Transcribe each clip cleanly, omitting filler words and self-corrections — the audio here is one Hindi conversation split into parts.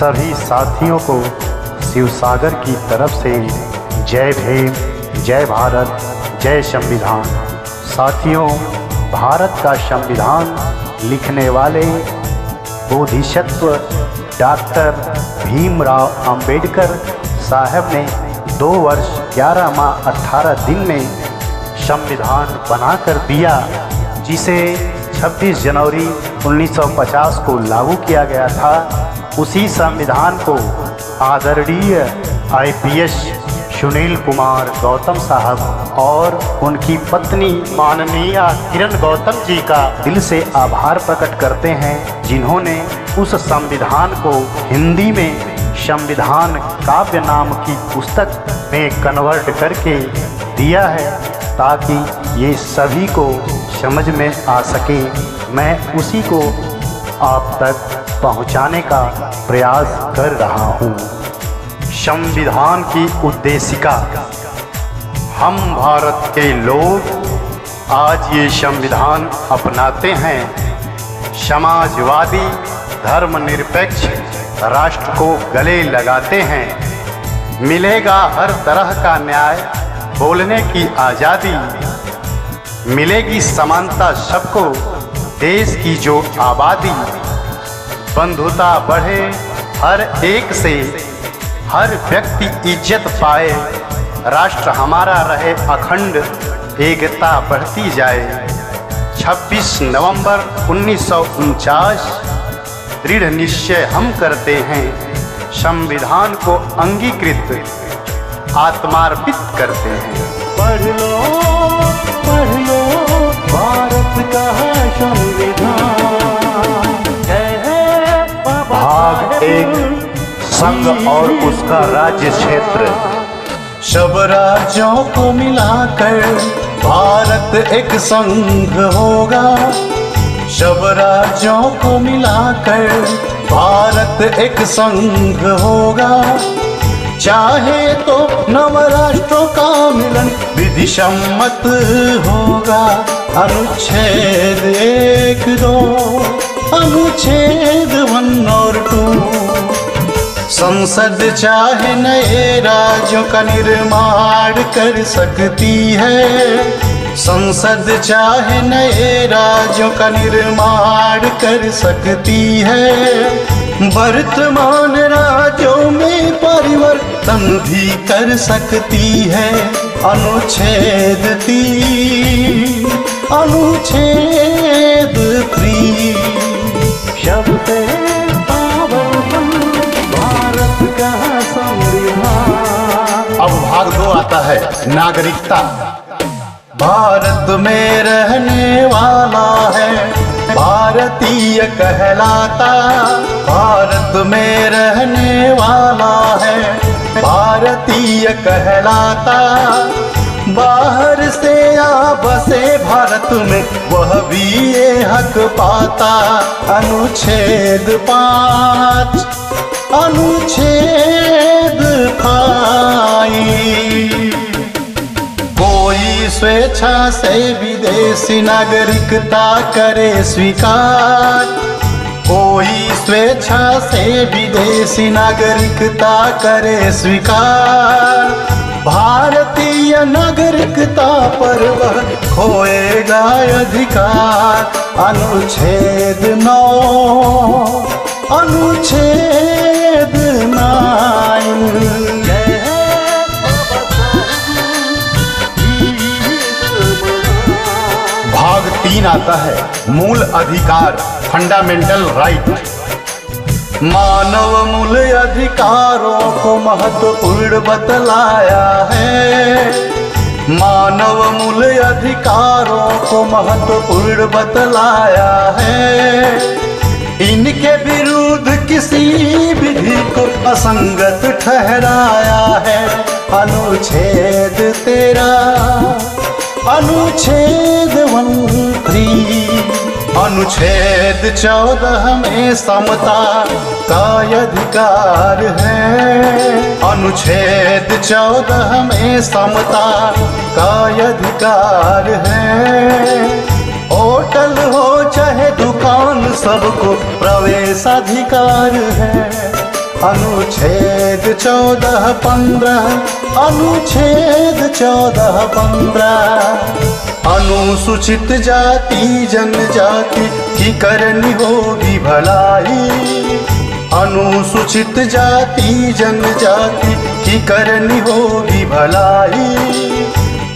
सभी साथियों को शिवसागर की तरफ से जय भीम, जय भारत, जय संविधान। साथियों, भारत का संविधान लिखने वाले बोधिसत्व डॉक्टर भीमराव अंबेडकर साहब ने 2 वर्ष 11 माह 18 दिन में संविधान बनाकर दिया, जिसे 26 जनवरी 1950 को लागू किया गया था। उसी संविधान को आदरणीय IPS सुनील कुमार गौतम साहब और उनकी पत्नी माननीय किरण गौतम जी का दिल से आभार प्रकट करते हैं, जिन्होंने उस संविधान को हिंदी में संविधान काव्य नाम की पुस्तक में कन्वर्ट करके दिया है, ताकि ये सभी को समझ में आ सके। मैं उसी को आप तक पहुंचाने का प्रयास कर रहा हूं। संविधान की उद्देशिका। हम भारत के लोग आज ये संविधान अपनाते हैं। समाजवादी धर्मनिरपेक्ष राष्ट्र को गले लगाते हैं। मिलेगा हर तरह का न्याय, बोलने की आज़ादी, मिलेगी समानता सबको, देश की जो आबादी, बंधुता बढ़े हर एक से, हर व्यक्ति इज्जत पाए, राष्ट्र हमारा रहे अखंड, एकता बढ़ती जाए। 26 नवंबर 1949 दृढ़ निश्चय हम करते हैं, संविधान को अंगीकृत आत्मार्पित करते हैं। पढ़ लो भारत का संविधान। भाग 1, संघ और उसका राज्य क्षेत्र। सब राज्यों को मिलाकर भारत एक संघ होगा। सब राज्यों को मिलाकर भारत एक संघ होगा। चाहे तो नव राष्ट्रों का मिलन विधि सम्मत होगा। अनुच्छेद 1, 2, अनुच्छेद 1 और 2। संसद चाहे नए राज्यों का निर्माण कर सकती है। संसद चाहे नए राज्यों का निर्माण कर सकती है। वर्तमान राज्यों में परिवर्तन भी कर सकती है। अनुच्छेद 3, अनुच्छेद 3। शब्द भारत का संविधान। अब भाग 2 आता है, नागरिकता। भारत में रहने वाला है, भारतीय कहलाता। भारत में रहने वाला है, भारतीय कहलाता। बाहर से आ बसे भारत में, वह भी ये हक पाता। अनुच्छेद 5, अनुच्छेद 5। कोई स्वेच्छा से विदेशी नागरिकता करे स्वीकार। कोई स्वेच्छा से विदेशी नागरिकता करे स्वीकार। भारतीय नागरिकता पर वह खोएगा अधिकार। अनुच्छेद 9, अनुच्छेद 9। भाग 3 आता है, मूल अधिकार, फंडामेंटल राइट। मानव मूल अधिकारों को महत्वपूर्ण बतलाया है। मानव मूल अधिकारों को महत्वपूर्ण बतलाया है। इनके विरुद्ध किसी विधि को असंगत ठहराया है। अनुच्छेद 13, अनुच्छेद 13। अनुच्छेद 14 में समता का अधिकार है। अनुच्छेद 14 में समता का अधिकार है। होटल हो चाहे दुकान, सबको प्रवेशाधिकार है। अनुच्छेद 14-15, अनुच्छेद 14-15। अनुसूचित जाति जनजाति की करनी होगी भलाई, अनुसूचित जाति जनजाति की करनी होगी भलाई,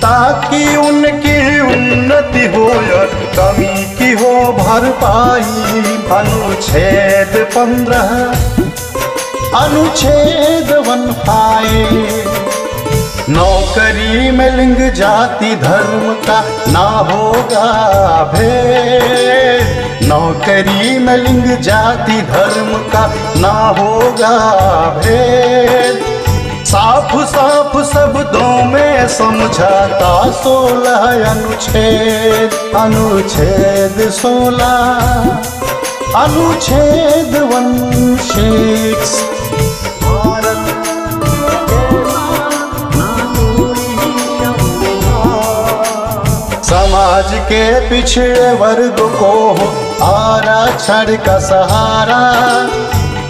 ताकि उनकी उन्नति हो या कमी की हो भरपाई। अनुच्छेद 15, अनुच्छेद 15। नौकरी में लिंग जाति धर्म का ना होगा भेद, नौकरी में लिंग जाति धर्म का ना होगा भेद। साफ साफ शब्दों में समझाता 16 अनुच्छेद, अनुच्छेद 16, अनुच्छेद 16। समाज के पिछड़े वर्ग को हो आरक्षण का सहारा,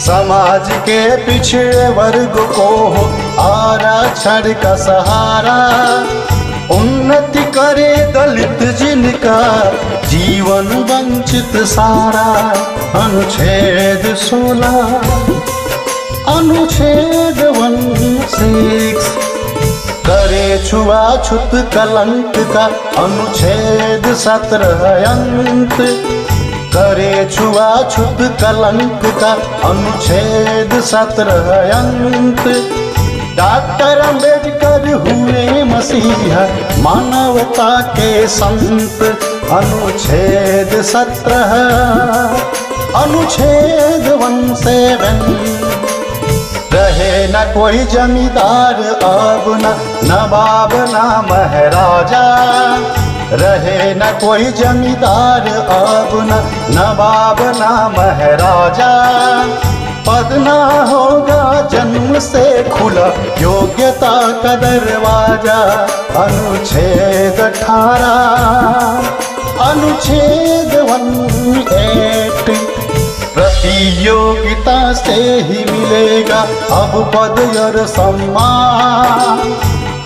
समाज के पिछड़े वर्ग को हो आरक्षण का सहारा। उन्नति करे दलित जिनका जीवन वंचित सारा। अनुच्छेद 16, अनुच्छेद 16। करे छुआछूत कलंक का अनुच्छेद 17 अंत, करे छुआछूत कलंक का अनुच्छेद 17 अंत। डॉक्टर अंबेडकर हुए मसीहा मानवता के संत। अनुच्छेद 17, अनुच्छेद 17। रहे न कोई जमींदार अब न नवाब न महाराजा, रहे न कोई जमींदार अब न नवाब न महाराजा। पद ना होगा जन्म से खुला योग्यता का दरवाजा। अनुच्छेद 18, अनुच्छेद 18। प्रतियोगिता से ही मिलेगा अब पद और सम्मान,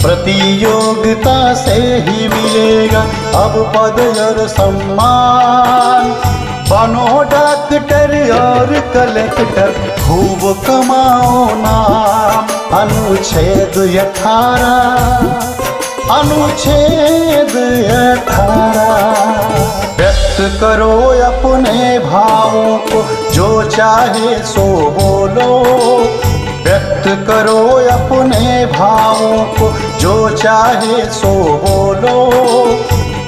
प्रतियोगिता से ही मिलेगा अब पद और सम्मान। बनो डॉक्टर और कलेक्टर खूब कमाओ नाम। अनुच्छेद 18, अनुच्छेद 18। व्यक्त करो अपने भावों को जो चाहे सो बोलो, व्यक्त करो अपने भावों को जो चाहे सो बोलो।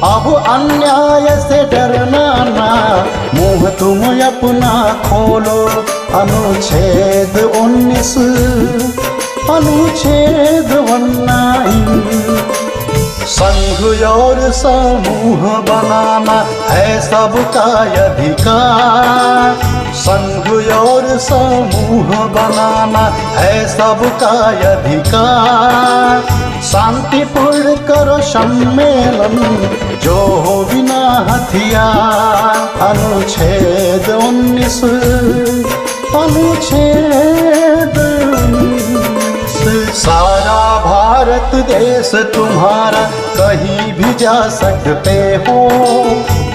अब अन्याय से डरना ना, मुंह तुम अपना खोलो। अनुच्छेद 19, अनुच्छेद 19। संघ और समूह बनाना है सबका अधिकार, संघ और समूह बनाना है सबका अधिकार। शांतिपूर्ण करो सम्मेलन जो हो बिना हथियार। अनुच्छेद 19, अनुच्छेद 19। सारा भारत देश तुम्हारा कहीं भी जा सकते हो,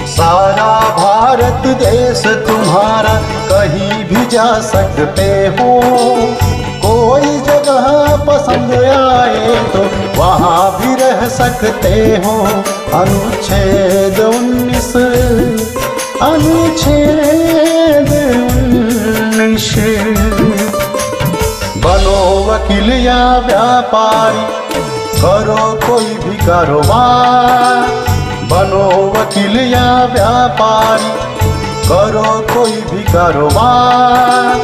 सारा भारत देश तुम्हारा कहीं भी जा सकते हो। कोई जगह पसंद आए तो वहाँ भी रह सकते हो। अनुच्छेद 19, अनुच्छेद 19। बनो वकील या व्यापारी, करो कोई भी कारोबार। बनो वकील या व्यापारी, करो कोई भी कारोबार।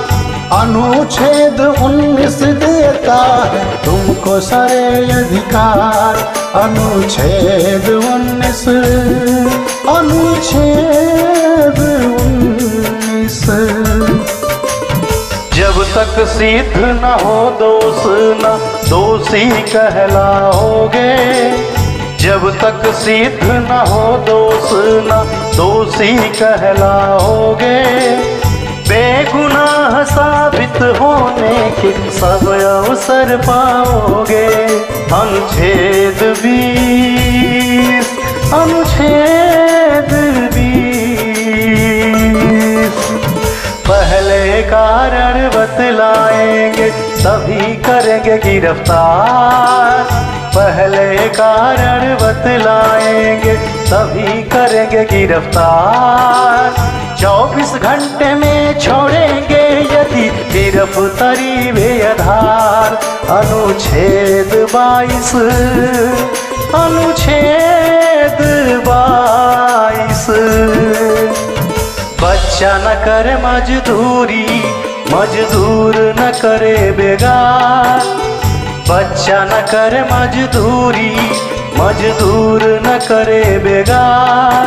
अनुच्छेद 19 देता है तुमको सारे अधिकार। अनुच्छेद 19, अनुच्छेद 19। जब तक सिद्ध न हो दोष न दोषी कहलाओगे, जब तक सिद्ध न हो दोष न दोषी कहलाओगे। बेगुनाह साबित होने के सब अवसर पाओगे। अनुच्छेद 20, अनुच्छेद 20। पहले कारण बतलाएंगे तभी करेंगे गिरफ्तार। पहले कारण बतलाएंगे तभी करेंगे गिरफ्तार। 24 घंटे में छोड़ेंगे यदि गिरफ्तारी बेआधार। अनुच्छेद 22, अनुच्छेद 22। बच्चा न करे मजदूरी, मजदूर न करे बेगार। बच्चा न करे मजदूरी, मजदूर न करे बेगार।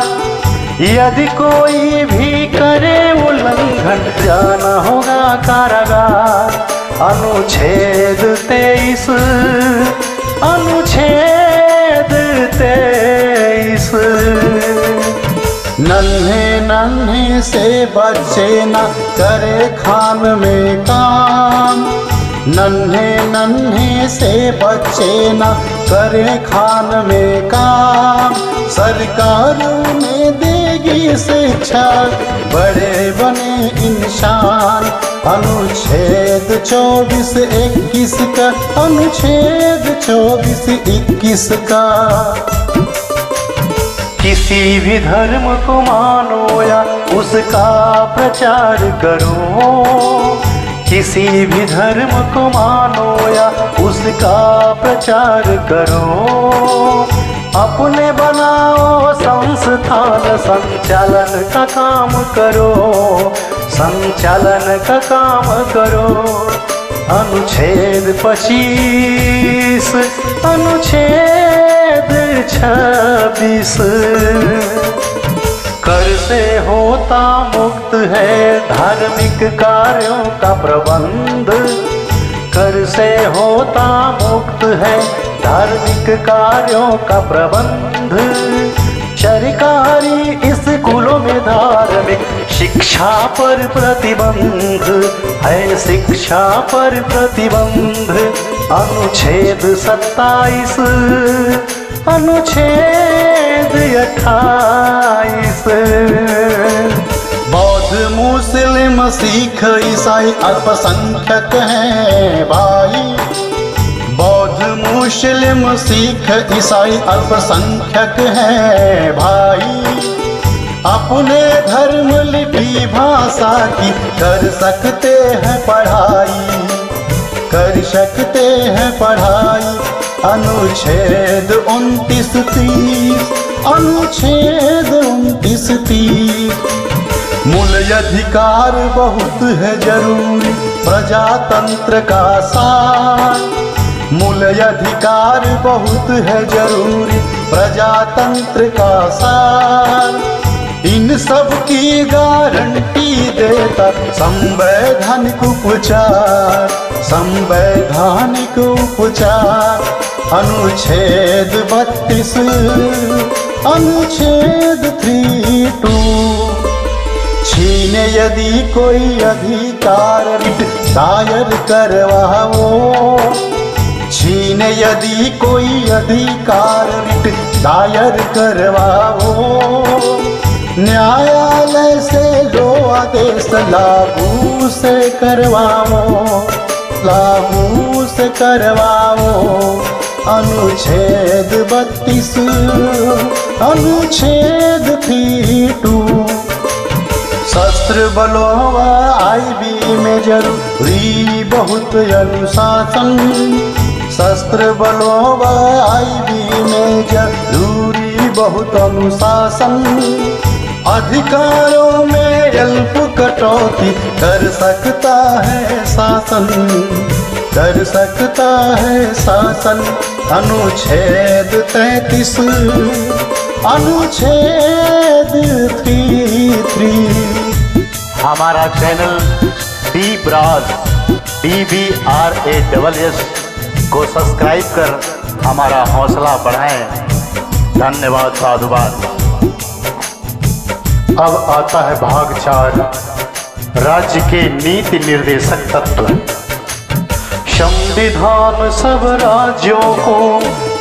यदि कोई भी करे उल्लंघन जाना होगा कारागार। अनुच्छेद 23, अनुच्छेद 23। नन्हे नन्हे से बच्चे न करे खान में काम। नन्हे नन्हे से बच्चे न करे खान में काम। सरकार उन्हें देगी शिक्षा, बड़े बने इंसान। अनुच्छेद 24-21 का, अनुच्छेद 24-21 का। किसी भी धर्म को मानो या उसका प्रचार करो। किसी भी धर्म को मानो या उसका प्रचार करो। अपने बनाओ संस्थान, संचालन का काम करो। संचालन का काम करो। अनुच्छेद 25, अनुच्छेद 26। कर से होता मुक्त है धार्मिक कार्यों का प्रबंध। कर से होता मुक्त है धार्मिक कार्यों का प्रबंध। सरकारी स्कूलों में धार्मिक शिक्षा पर प्रतिबंध है, शिक्षा पर प्रतिबंध। अनुच्छेद 27, अनुच्छेद 28। बौद्ध मुस्लिम सिख ईसाई अल्पसंख्यक हैं भाई। बौद्ध मुस्लिम सिख ईसाई अल्पसंख्यक हैं भाई। अपने धर्म लिपि भाषा की कर सकते हैं पढ़ाई, कर सकते हैं पढ़ाई। अनुच्छेद 29-30, अनुच्छेद 29-30। मूल अधिकार बहुत है जरूरी प्रजातंत्र का साथ। मूल अधिकार बहुत है जरूरी प्रजातंत्र का साथ। इन सब की गारंटी देता संवैधानिक उपचार, संवैधानिक उपचार। अनुच्छेद 32, अनुच्छेद 32। छीने यदि कोई अधिकार रिट दायर करवाओ। छीने यदि कोई अधिकार रिट दायर करवाओ। न्यायालय से लो आदेश लागू से करवाओ, लागू से करवाओ। अनुच्छेद 32, अनुच्छेद 32। शस्त्र बलों व IB में जरूरी बहुत अनुशासन। शस्त्र बलों व IB में जरूरी बहुत अनुशासन। अधिकारों में अल्प कटौती कर सकता है शासन, कर सकता है शासन। अनुच्छेद 33, अनुच्छेद 33। हमारा चैनल DBRAS DBRASS को सब्सक्राइब कर हमारा हौसला बढ़ाएं। धन्यवाद, साधुवाद। अब आता है भाग 4, राज्य के नीति निर्देशक तत्व। संविधान सब राज्यों को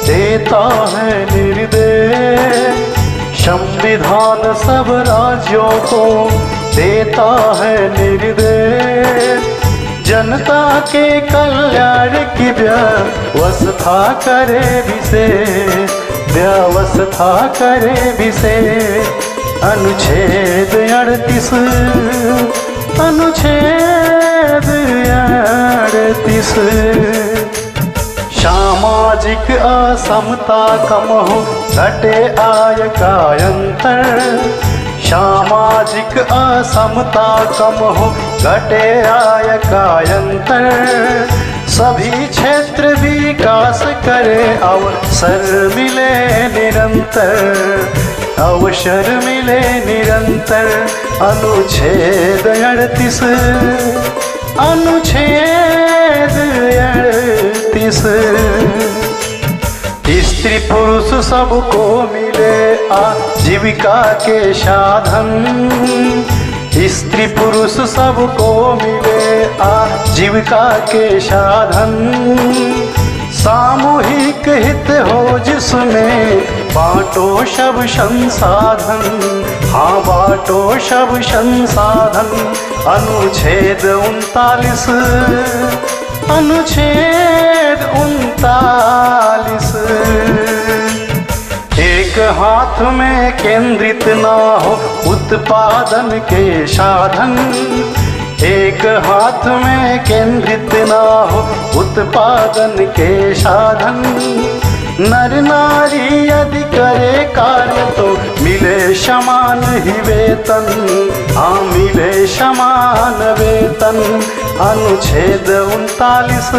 देता है निर्देश, संविधान सब राज्यों को देता है निर्देश। जनता के कल्याण की व्यवस्था करे विशेष, व्यवस्था करे विशेष। अनुच्छेद 38, अनुच्छेद 38। सामाजिक असमता कम हो, घटे आय का अंतर। सामाजिक असमता कम हो, घटे आय का अंतर। सभी क्षेत्र विकास करे, अवसर मिले निरंतर, अवसर मिले निरंतर। अनुच्छेद 38, अनुच्छेद 38। स्त्री पुरुष सबको मिले आजीविका के साधन, स्त्री पुरुष सबको मिले आजीविका के साधन। सामूहिक हित हो जिसमें बांटो सब संसाधन, हाँ बांटो सब संसाधन। अनुच्छेद 39, अनुच्छेद 39। एक हाथ में केंद्रित ना हो उत्पादन के साधन, एक हाथ में केंद्रित ना हो उत्पादन के साधन। नर नारी यदि करे कार्य तो मिले समान ही वेतन, हाँ मिले समान वेतन। अनुच्छेद 39,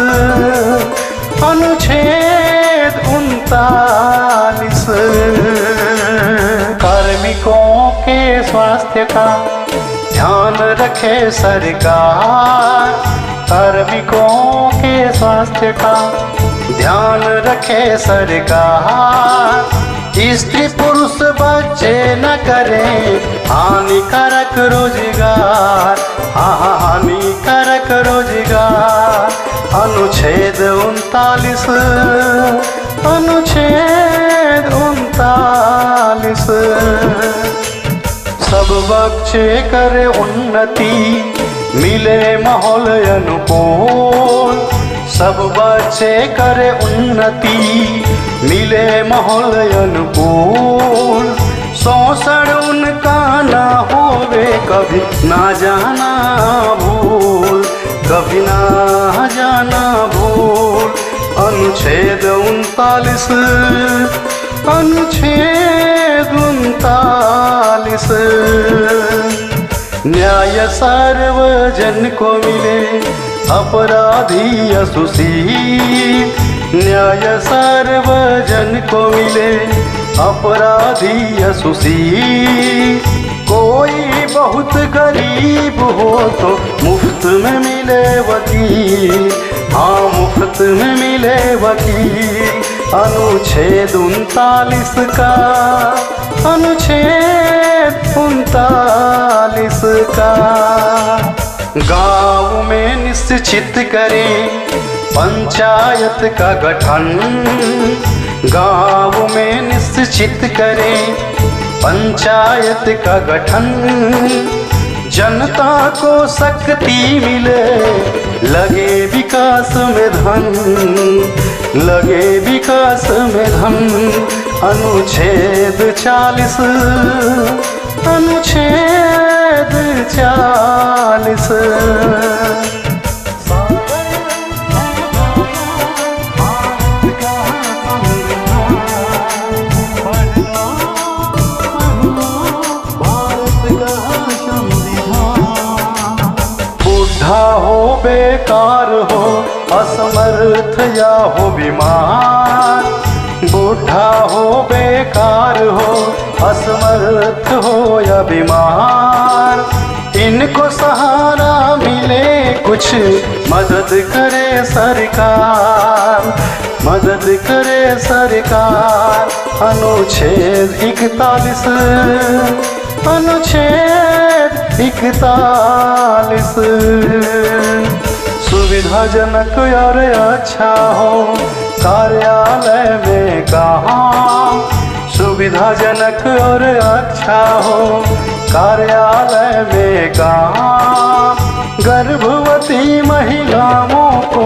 अनुच्छेद 39। कार्मिकों के स्वास्थ्य का ध्यान रखे सरकार, कार्मिकों के स्वास्थ्य का ध्यान रखे सरकार। स्त्री पुरुष बच्चे न करें हानिकारक रोजगार, हाँ हानिकारक रोजगार। अनुच्छेद 39, अनुच्छेद 39। सब बच्चे करे उन्नति, मिले माहौल अनुकूल। सब बच्चे करे उन्नति, मिले माहौल अनुकूल। शोषण उनका ना होवे कभी ना जाना भूल, कभी ना जाना भूल। अनुच्छेद 39, अनुच्छेद 39। न्याय सार्वजन को मिले, अपराधी असुशील। न्याय सार्वजन को मिले, अपराधी असुशील। कोई बहुत गरीब हो तो मुफ्त में मिले वकील, हाँ मुफ्त में मिले वकील। अनुच्छेद 39 का, अनुच्छेद 39 का। गाँव में निश्चित करें पंचायत का गठन, गाँव में निश्चित करें पंचायत का गठन। जनता को शक्ति मिले, लगे विकास में धन, लगे विकास में धन। अनुच्छेद 40, अनुच्छेद 40। बुढ़ा हो बेकार हो, असमर्थ या हो बीमार। बुढ़ा हो बेकार हो, असमर्थ हो या बीमार। इनको सहारा मिले, कुछ मदद करे सरकार, मदद करे सरकार। अनुच्छेद 41, अनुच्छेद 41। सुविधाजनक और अच्छा हो कार्यालय में कहाँ, सुविधाजनक और अच्छा हो कार्यालय में कहाँ। गर्भवती महिलाओं को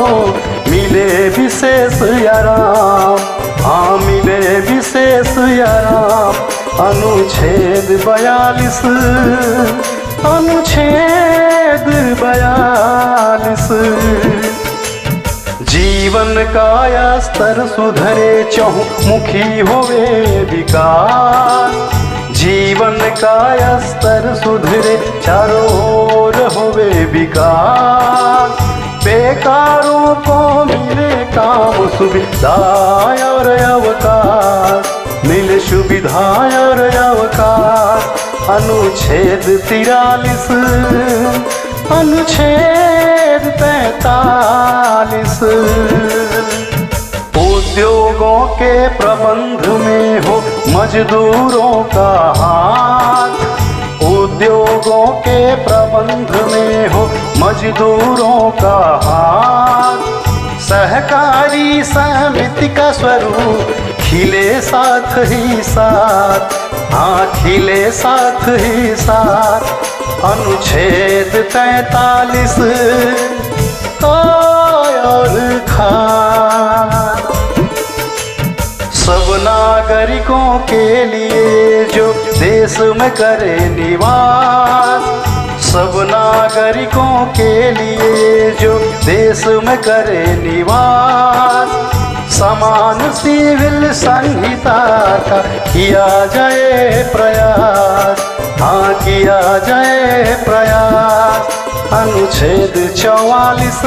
मिले विशेष आराम, हाँ मिले विशेष आराम। अनुच्छेद 42, अनुच्छेद 42। जीवन का स्तर सुधरे चहुमुखी होवे विकास, जीवन का स्तर सुधरे चारों ओर होवे विकास। बेकारों को मिले काम सुविधा और अवकाश, मिले सुविधा और अवकाश। अनुच्छेद 43, अनुच्छेद 45। उद्योगों के प्रबंध में हो मजदूरों का हाथ, उद्योगों के प्रबंध में हो मजदूरों का हाथ। सहकारी समिति का स्वरूप खिले साथ ही साथ, हाँ खिले साथ ही साथ। अनुच्छेद 43 और खान। सब नागरिकों के लिए जो देश में करे निवास, सब नागरिकों के लिए जो देश में करे निवास। समान सिविल संहिता का किया जाए प्रयास, हाँ किया जाए प्रयास। अनुच्छेद 44,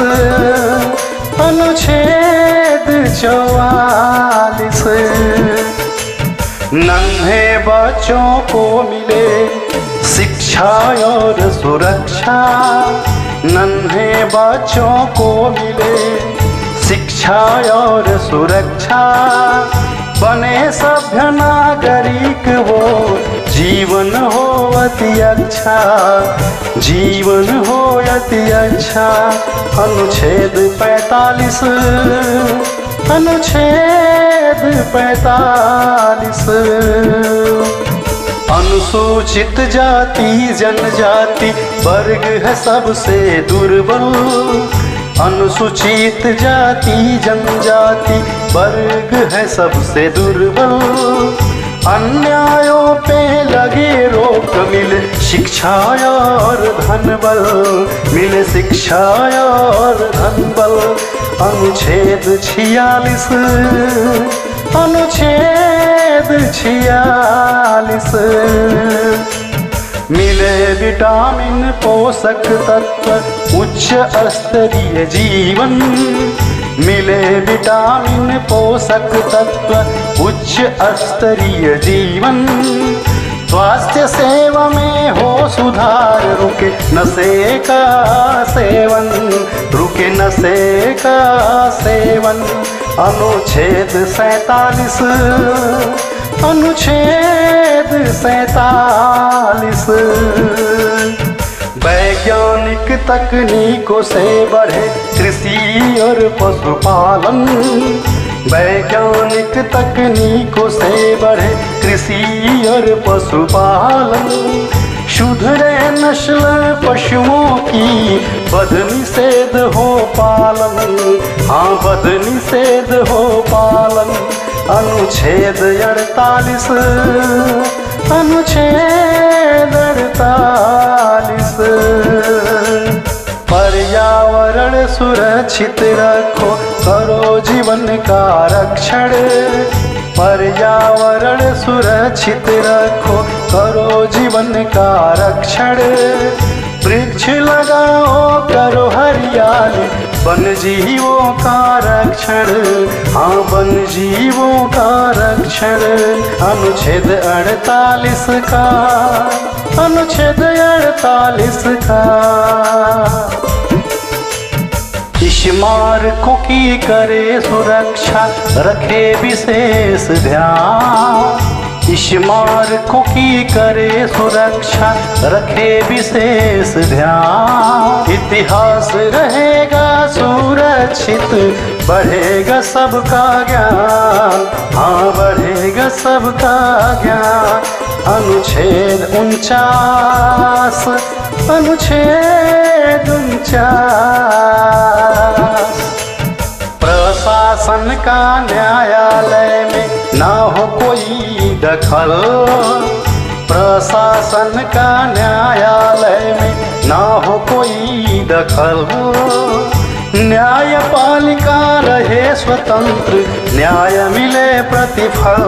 अनुच्छेद 44। नन्हे बच्चों को मिले शिक्षा और सुरक्षा, नन्हे बच्चों को मिले शिक्षा और सुरक्षा। बने सभ्य नागरिक वो जीवन हो अति अच्छा, जीवन हो अति अच्छा। अनुच्छेद 45, अनुच्छेद 45। अनुसूचित जाति जनजाति वर्ग है सबसे दुर्बल, अनुसूचित जाति जनजाति वर्ग है सबसे दुर्बल। अन्यायों पे लगे रोक मिले शिक्षा और धन बल, मिले शिक्षा और धन बल। अनुच्छेद 46, अनुच्छेद 46। मिले विटामिन पोषक तत्व उच्च स्तरीय जीवन, मिले विटामिन पोषक तत्व उच्च स्तरीय जीवन। स्वास्थ्य सेवा में हो सुधार, रुके नशे का सेवन, रुके नशे का सेवन। अनुच्छेद 47, अनुच्छेद 47। वैज्ञानिक तकनीकों से बढ़े कृषि और पशुपालन, वैज्ञानिक तकनीकों से बढ़े कृषि और पशुपालन। सुधरे नस्ल पशुओं की बद निषेध हो पालन, हाँ बद निषेध हो पालन। अनुच्छेद 48, अनुच्छेद 48। पर्यावरण सुरक्षित रखो, करो जीवन का रक्षण। पर्यावरण सुरक्षित रखो, करो जीवन का रक्षण। वृक्ष लगाओ, करो हरियाली, वन जीवों का रक्षण, हाँ वन जीवों का रक्षण। अनुच्छेद 48 का, अनुच्छेद 48 का। स्मारकों की करे सुरक्षा, रखे विशेष ध्यान। इस मार्ग की करे सुरक्षा, रखे विशेष ध्यान। इतिहास रहेगा सुरक्षित, बढ़ेगा सबका ज्ञान, हाँ बढ़ेगा सबका ज्ञान। अनुच्छेद 49, अनुच्छेद 49। प्रशासन का न्यायालय में ना हो कोई दखल, प्रशासन का न्यायालय में ना हो कोई दखल। न्यायपालिका रहे स्वतंत्र, न्याय मिले प्रतिफल,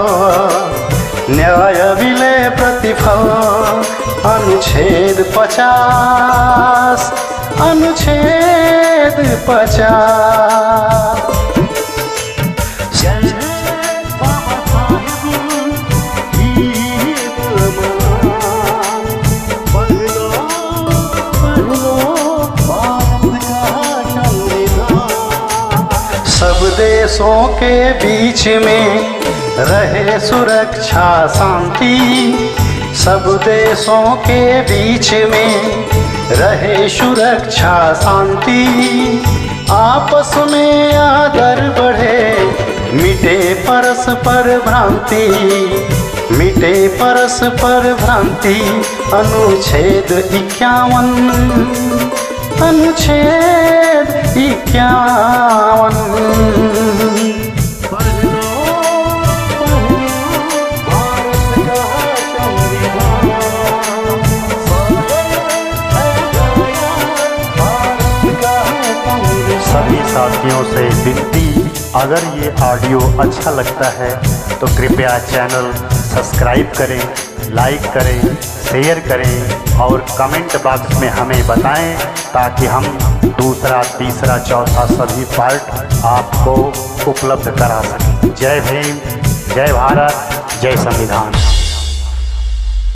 न्याय मिले प्रतिफल। अनुच्छेद 50, अनुच्छेद 50। सब देशों के बीच में रहे सुरक्षा शांति, सब देशों के बीच में रहे सुरक्षा शांति। आपस में आदर बढ़े, मिटे परस्पर भ्रांति, मिटे परस्पर भ्रांति। अनुच्छेद 51, अनुच्छेद 51। सभी साथियों से विनती, अगर ये ऑडियो अच्छा लगता है तो कृपया चैनल सब्सक्राइब करें, लाइक करें, शेयर करें और कमेंट बॉक्स में हमें बताएं, ताकि हम दूसरा, तीसरा, चौथा सभी पार्ट आपको उपलब्ध करा सकें। जय भीम, जय भारत, जय संविधान।